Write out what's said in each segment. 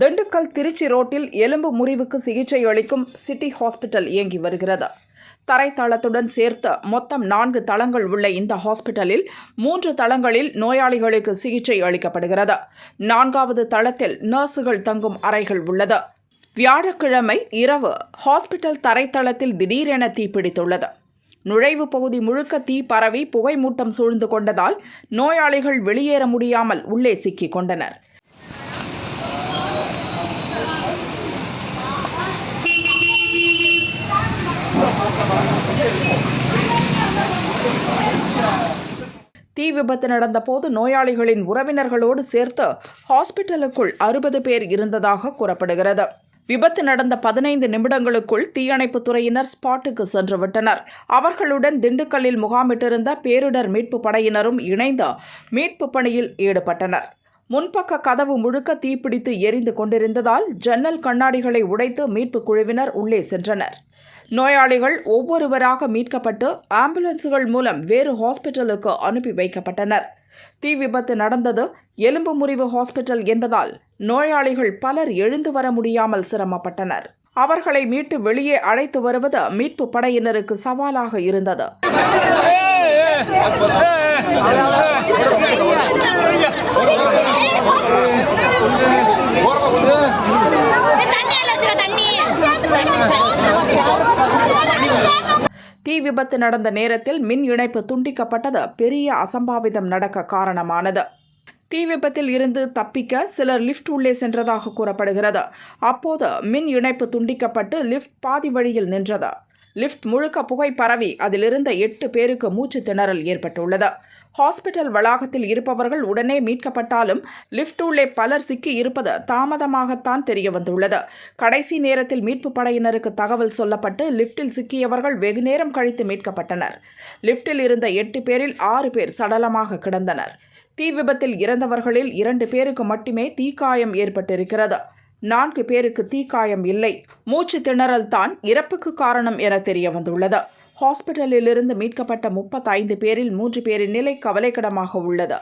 திண்டுக்கல் திருச்சி ரோட்டில் எலும்பு முறிவுக்கு சிகிச்சை அளிக்கும் சிட்டி ஹாஸ்பிட்டல் இயங்கி வருகிறது. தரைத்தளத்துடன் சேர்த்து மொத்தம் 4 தளங்கள் உள்ள இந்த ஹாஸ்பிட்டலில் 3 தளங்களில் நோயாளிகளுக்கு சிகிச்சை அளிக்கப்படுகிறது. 4வது தளத்தில் நர்சுகள் தங்கும் அறைகள் உள்ளது. வியாழக்கிழமை இரவு ஹாஸ்பிட்டல் தரைத்தளத்தில் திடீரென தீப்பிடித்துள்ளது. நுழைவு பகுதி முழுக்க தீ பரவி புகை மூட்டம் சூழ்ந்து கொண்டதால் நோயாளிகள் வெளியேற முடியாமல் உள்ளே சிக்கிக் கொண்டனர். தீ விபத்து நடந்தபோது நோயாளிகளின் உறவினர்களோடு சேர்த்து ஹாஸ்பிட்டலுக்குள் 60 பேர் இருந்ததாக கூறப்படுகிறது. விபத்து நடந்த 15 நிமிடங்களுக்குள் தீயணைப்புத் துறையினர் ஸ்பாட்டுக்கு சென்றுவிட்டனர். அவர்களுடன் திண்டுக்கல்லில் முகாமிட்டிருந்த பேரிடர் மீட்பு படையினரும் இணைந்து மீட்பு பணியில் ஈடுபட்டனர். முன்பக்க கதவு முழுக்க தீப்பிடித்து எரிந்து கொண்டிருந்ததால் ஜன்னல் கண்ணாடிகளை உடைத்து மீட்பு குழுவினர் உள்ளே சென்றனர். நோயாளிகள் ஒவ்வொருவராக மீட்கப்பட்டு ஆம்புலன்ஸுகள் மூலம் வேறு ஹாஸ்பிட்டலுக்கு அனுப்பி வைக்கப்பட்டனர். தீ விபத்து நடந்தது எலும்பு முறிவு ஹாஸ்பிட்டல் என்பதால் நோயாளிகள் பலர் எழுந்து வர முடியாமல் சிரமப்பட்டனர். அவர்களை மீட்டு வெளியே அழைத்து வருவது மீட்பு படையினருக்கு சவாலாக இருந்தது. தீ விபத்து நடந்த நேரத்தில் மின் இணைப்பு துண்டிக்கப்பட்டது பெரிய அசம்பாவிதம் நடக்க காரணமானது. தீ விபத்தில் இருந்து தப்பிக்க சிலர் லிஃப்ட் உள்ளே சென்றதாக கூறப்படுகிறது. அப்போது மின் இணைப்பு துண்டிக்கப்பட்டு லிஃப்ட் பாதி வழியில் நின்றது. லிஃப்ட் முழுக்க புகை பரவி அதிலிருந்த 8 பேருக்கு மூச்சு திணறல் ஏற்பட்டுள்ளது. ஹாஸ்பிட்டல் வளாகத்தில் இருப்பவர்கள் உடனே மீட்கப்பட்டாலும் லிஃப்ட் உள்ளே பலர் சிக்கி இருப்பது தாமதமாகத்தான் தெரியவந்துள்ளது. கடைசி நேரத்தில் மீட்பு படையினருக்கு தகவல் சொல்லப்பட்டு லிஃப்டில் சிக்கியவர்கள் வெகுநேரம் கழித்து மீட்கப்பட்டனர். லிஃப்டில் இருந்த 8 பேரில் 6 பேர் சடலமாக கிடந்தனர். தீ விபத்தில் இறந்தவர்களில் 2 பேருக்கு மட்டுமே தீக்காயம் ஏற்பட்டிருக்கிறது. 4 பேருக்கு தீக்காயம் இல்லை. மூச்சு திணறல் தான் இறப்புக்கு காரணம் என தெரிய வந்துள்ளது. ஹாஸ்பிட்டலில் இருந்து மீட்கப்பட்ட 35 பேரில் 3 பேரின் நிலை கவலைக்கிடமாக உள்ளது.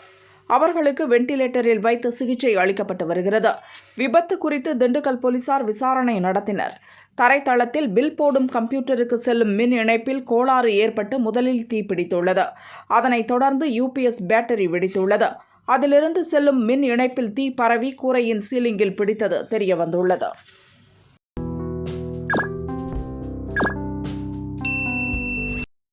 அவர்களுக்கு வெண்டிலேட்டரில் வைத்து சிகிச்சை அளிக்கப்பட்டு வருகிறது. விபத்து குறித்து திண்டுக்கல் போலீசார் விசாரணை நடத்தினர். தரைத்தளத்தில் பில் போடும் கம்ப்யூட்டருக்கு செல்லும் மின் இணைப்பில் கோளாறு ஏற்பட்டு முதலில் தீப்பிடித்துள்ளது. அதனைத் தொடர்ந்து UPS பேட்டரி வெடித்துள்ளது. அதிலிருந்து செல்லும் மின் இணைப்பில் தீ பரவி கூரையின் சீலிங்கில் பிடித்தது தெரியவந்துள்ளது.